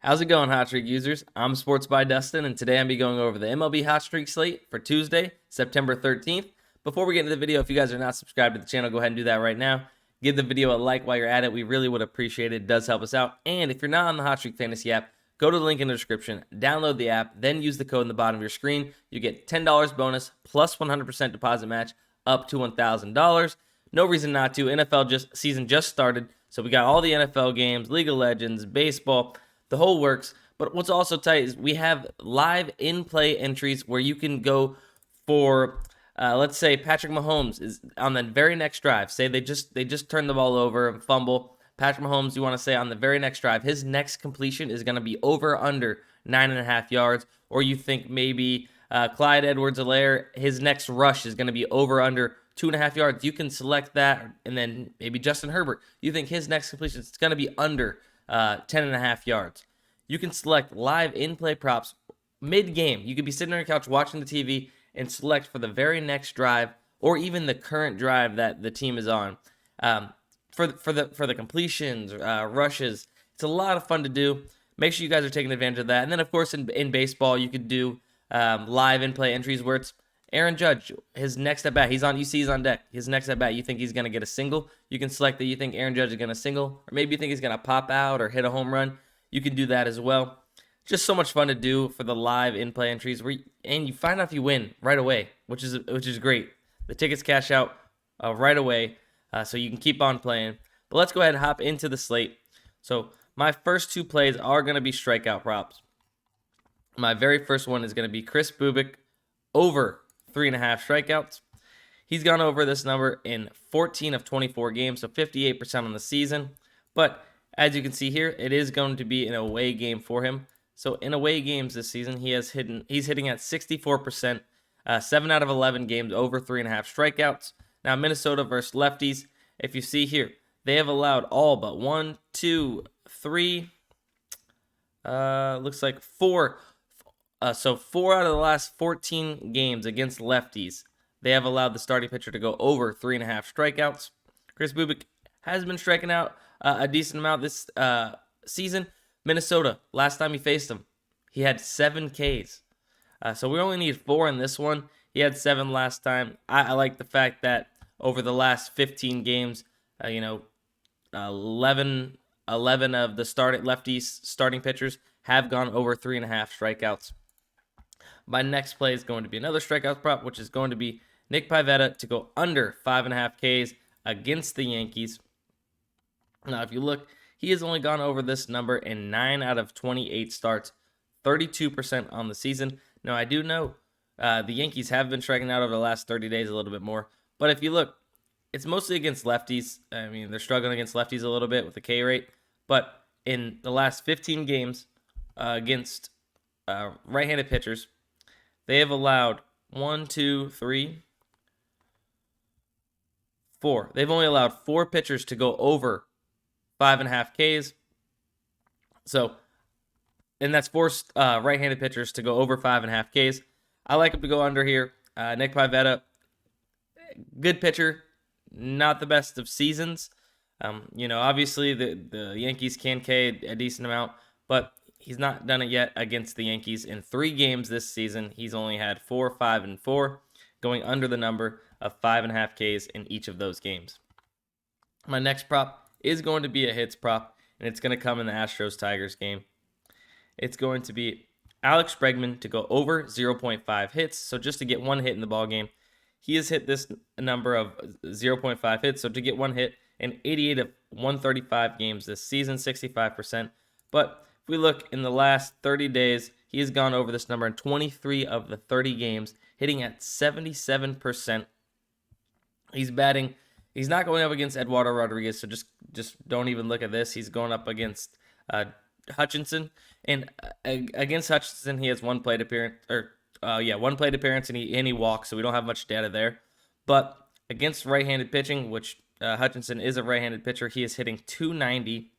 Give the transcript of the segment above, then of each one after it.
How's it going, HotStreak users? I'm Sports by Dustin, and today I'm be going over the MLB HotStreak slate for Tuesday, September 13th. Before we get into the video, if you guys are not subscribed to the channel, go ahead and do that right now. Give the video a like while you're at it. We really would appreciate it. It does help us out. And if you're not on the HotStreak Fantasy app, go to the link in the description, download the app, then use the code in the bottom of your screen. You get $10 bonus plus 100% deposit match up to $1,000. No reason not to. NFL season just started, so we got all the NFL games, League of Legends, baseball, the whole works. But what's also tight is we have live in-play entries where you can go for, let's say Patrick Mahomes is on the very next drive. Say they just turned the ball over and fumble. Patrick Mahomes, you want to say on the very next drive, his next completion is going to be over under 9.5 yards. Or you think maybe Clyde Edwards-Helaire, his next rush is going to be over under 2.5 yards. You can select that. And then maybe Justin Herbert, you think his next completion is going to be under 10.5 yards. You can select live in-play props mid-game. You could be sitting on your couch watching the TV and select for the very next drive or even the current drive that the team is on. For the completions, rushes, it's a lot of fun to do. Make sure you guys are taking advantage of that. And then, of course, in baseball, you could do live in-play entries where it's Aaron Judge, his next at bat, he's on deck. His next at bat, you think he's going to get a single. You can select that you think Aaron Judge is going to single, or maybe you think he's going to pop out or hit a home run. You can do that as well. Just so much fun to do for the live in-play entries, and you find out if you win right away, which is great. The tickets cash out right away, so you can keep on playing. But let's go ahead and hop into the slate. So my first two plays are going to be strikeout props. My very first one is going to be Kris Bubic over 3.5 strikeouts. He's gone over this number in 14 of 24 games, so 58% on the season. But as you can see here, it is going to be an away game for him. So in away games this season, he's hitting at 64%, 7 out of 11 games over 3.5 strikeouts. Now Minnesota versus Lefties, if you see here, they have allowed all but 1, 2, 3, looks like 4. So 4 out of the last 14 games against Lefties, they have allowed the starting pitcher to go over 3.5 strikeouts. Kris Bubic has been striking out a decent amount this season. Minnesota, last time he faced them, he had 7 Ks. So we only need 4 in this one. He had 7 last time. I like the fact that over the last 15 games, 11 of the Lefties starting pitchers have gone over 3.5 strikeouts. My next play is going to be another strikeout prop, which is going to be Nick Pivetta to go under 5.5 Ks against the Yankees. Now, if you look, he has only gone over this number in 9 out of 28 starts, 32% on the season. Now, I do know the Yankees have been striking out over the last 30 days a little bit more. But if you look, it's mostly against lefties. I mean, they're struggling against lefties a little bit with the K rate. But in the last 15 games against right-handed pitchers, they have allowed 1, 2, 3, 4. They've only allowed 4 pitchers to go over 5.5 Ks. So, and that's 4 right-handed pitchers to go over 5.5 Ks. I like him to go under here. Nick Pivetta, good pitcher, not the best of seasons. Obviously the Yankees can K a decent amount, but he's not done it yet against the Yankees. In 3 games this season, he's only had 4, 5, and 4, going under the number of 5.5 Ks in each of those games. My next prop is going to be a hits prop, and it's going to come in the Astros-Tigers game. It's going to be Alex Bregman to go over 0.5 hits, so just to get 1 hit in the ball game. He has hit this number of 0.5 hits, so to get 1 hit in 88 of 135 games this season, 65%. But if we look in the last 30 days, he has gone over this number in 23 of the 30 games, hitting at 77%. He's not going up against Eduardo Rodriguez, so just don't even look at this. He's going up against Hutchinson, and against Hutchinson, he has 1 plate appearance, 1 plate appearance, and he walks, so we don't have much data there. But against right-handed pitching, which Hutchinson is a right-handed pitcher, he is hitting 290.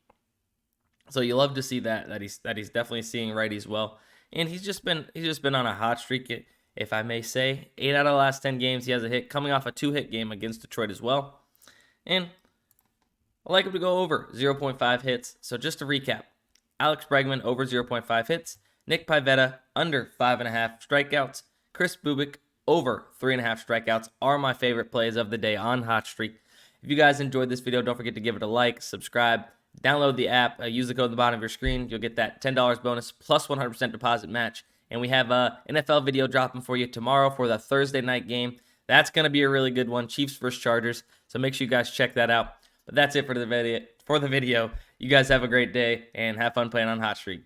So you love to see that he's definitely seeing righties well, and he's just been on a hot streak, if I may say. 8 out of the last 10 games he has a hit, coming off a 2-hit game against Detroit as well. And I like him to go over 0.5 hits. So just to recap, Alex Bregman over 0.5 hits, Nick Pivetta under 5.5 strikeouts, Chris Bubik over 3.5 strikeouts are my favorite plays of the day on HotStreak. If you guys enjoyed this video, don't forget to give it a like, subscribe, download the app, use the code at the bottom of your screen. You'll get that $10 bonus plus 100% deposit match. And we have a NFL video dropping for you tomorrow for the Thursday night game. That's going to be a really good one, Chiefs versus Chargers. So make sure you guys check that out. But that's it for the video. You guys have a great day and have fun playing on HotStreak.